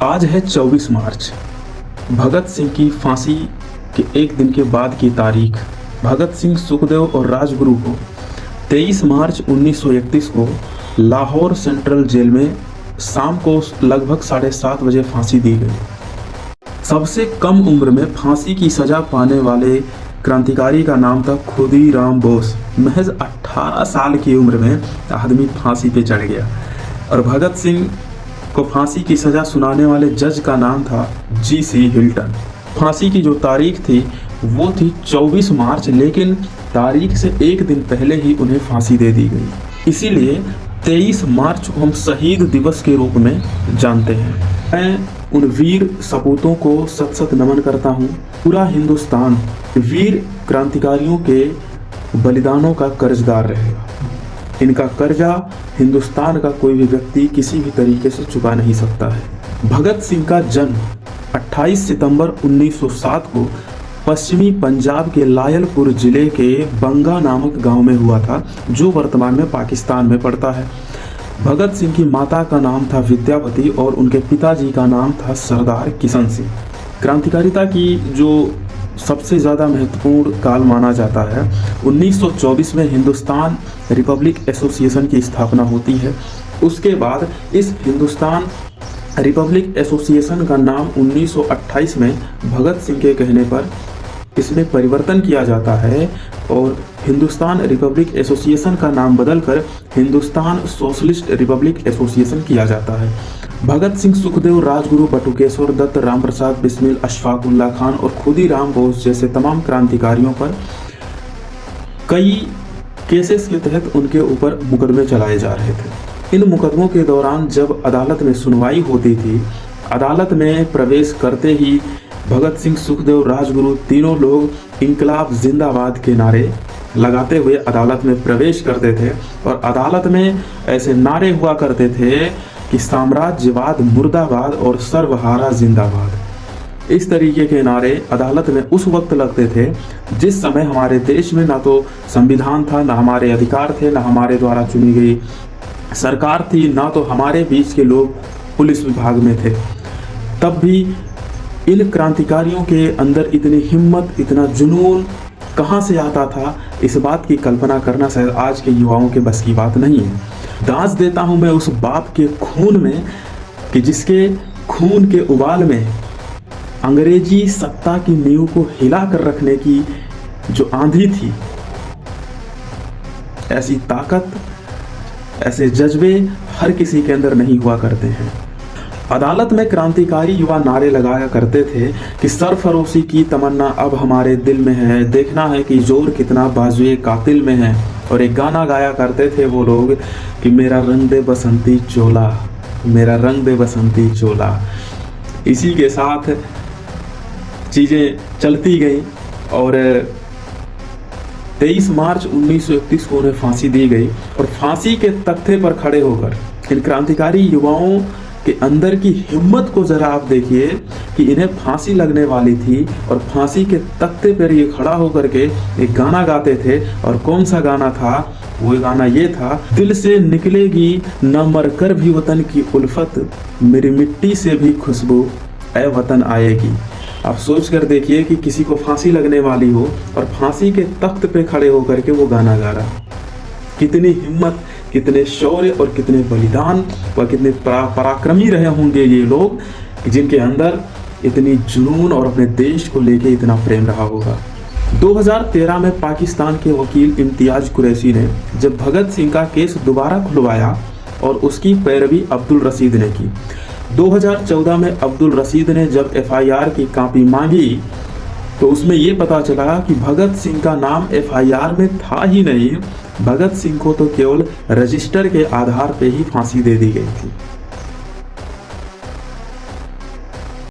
आज है 24 मार्च, भगत सिंह की फांसी के एक दिन के बाद की तारीख। भगत सिंह, सुखदेव और राजगुरु को 23 मार्च 1931 को लाहौर सेंट्रल जेल में शाम को लगभग 7:30 बजे फांसी दी गई। सबसे कम उम्र में फांसी की सजा पाने वाले क्रांतिकारी का नाम था खुदीराम बोस। महज 18 साल की उम्र में आदमी फांसी पे चढ़ गया। और भगत सिंह को फांसी की सजा सुनाने वाले जज का नाम था G.C. हिल्टन। फांसी की जो तारीख थी वो थी 24 मार्च, लेकिन तारीख से एक दिन पहले ही उन्हें फांसी दे दी गई। इसीलिए 23 मार्च को हम शहीद दिवस के रूप में जानते हैं। मैं उन वीर सपूतों को सत सत नमन करता हूँ। पूरा हिंदुस्तान वीर क्रांतिकारियों के बलिदानों का कर्जदार रहेगा। इनका कर्जा हिंदुस्तान का कोई भी व्यक्ति किसी भी तरीके से चुका नहीं सकता है। भगत सिंह का जन्म 28 सितंबर 1907 को पश्चिमी पंजाब के लायलपुर जिले के बंगा नामक गांव में हुआ था, जो वर्तमान में पाकिस्तान में पड़ता है। भगत सिंह की माता का नाम था विद्यावती और उनके पिताजी का नाम था सरदार किशन सिंह। क्रांतिकारिता की जो सबसे ज़्यादा महत्वपूर्ण काल माना जाता है, 1924 में हिंदुस्तान रिपब्लिक एसोसिएशन की स्थापना होती है। उसके बाद इस हिंदुस्तान रिपब्लिक एसोसिएशन का नाम 1928 में भगत सिंह के कहने पर इसमें परिवर्तन किया जाता है और हिंदुस्तान रिपब्लिक एसोसिएशन का नाम बदलकर हिंदुस्तान सोशलिस्ट रिपब्लिक एसोसिएशन किया जाता है। भगत सिंह, सुखदेव, राजगुरु, बटुकेश्वर दत्त, राम प्रसाद बिस्मिल, अशफाक उल्लाह खान और खुदीराम बोस जैसे तमाम क्रांतिकारियों पर कई केसेस के तहत उनके ऊपर मुकदमे चलाए जा रहे थे। इन मुकदमों के दौरान जब अदालत में सुनवाई होती थी, अदालत में प्रवेश करते ही भगत सिंह, सुखदेव, राजगुरु तीनों लोग इंकलाब जिंदाबाद के नारे लगाते हुए अदालत में प्रवेश करते थे और अदालत में ऐसे नारे हुआ करते थे कि साम्राज्यवाद मुर्दाबाद और सर्वहारा जिंदाबाद। इस तरीके के नारे अदालत में उस वक्त लगते थे जिस समय हमारे देश में ना तो संविधान था, ना हमारे अधिकार थे, ना हमारे द्वारा चुनी गई सरकार थी, ना तो हमारे बीच के लोग पुलिस विभाग में थे। तब भी इन क्रांतिकारियों के अंदर इतनी हिम्मत, इतना जुनून कहाँ से आता था, इस बात की कल्पना करना शायद आज के युवाओं के बस की बात नहीं है। दांस देता हूं मैं उस बाप के खून में कि जिसके खून के उबाल में अंग्रेजी सत्ता की नींव को हिला कर रखने की जो आंधी थी, ऐसी ताकत, ऐसे जज्बे हर किसी के अंदर नहीं हुआ करते हैं। अदालत में क्रांतिकारी युवा नारे लगाया करते थे कि सरफरोशी की तमन्ना अब हमारे दिल में है, देखना है कि जोर कितना बाजुए कातिल में है। और एक गाना गाया करते थे वो लोग कि मेरा रंग दे बसंती चोला, मेरा रंग दे बसंती चोला। इसी के साथ चीज़ें चलती गई और 23 मार्च 1931 को उन्हें फांसी दी गई। और फांसी के तख्ते पर खड़े होकर इन क्रांतिकारी युवाओं के अंदर की हिम्मत को जरा आप देखिए कि इन्हें फांसी लगने वाली थी और फांसी के तख्ते पर ये खड़ा होकर के एक गाना गाते थे। और कौन सा गाना था? वो गाना ये था, दिल से निकलेगी न मर कर भी वतन की उल्फत, मेरी मिट्टी से भी खुशबू ऐ वतन आएगी। आप सोच कर देखिए कि किसी को फांसी लगने वाली हो और फांसी के तख्त पे खड़े होकर के वो गाना गा रहा। कितनी हिम्मत, कितने शौर्य और कितने बलिदान व कितने पराक्रमी रहे होंगे ये लोग, जिनके अंदर इतनी जुनून और अपने देश को लेके इतना प्रेम रहा होगा। 2013 में पाकिस्तान के वकील इम्तियाज कुरैशी ने जब भगत सिंह का केस दोबारा खुलवाया और उसकी पैरवी अब्दुल रशीद ने की। 2014 में अब्दुल रशीद ने जब FIR की कॉपी मांगी तो उसमें ये पता चला कि भगत सिंह का नाम FIR में था ही नहीं। भगत सिंह को तो केवल रजिस्टर के आधार पे ही फांसी दे दी गई थी।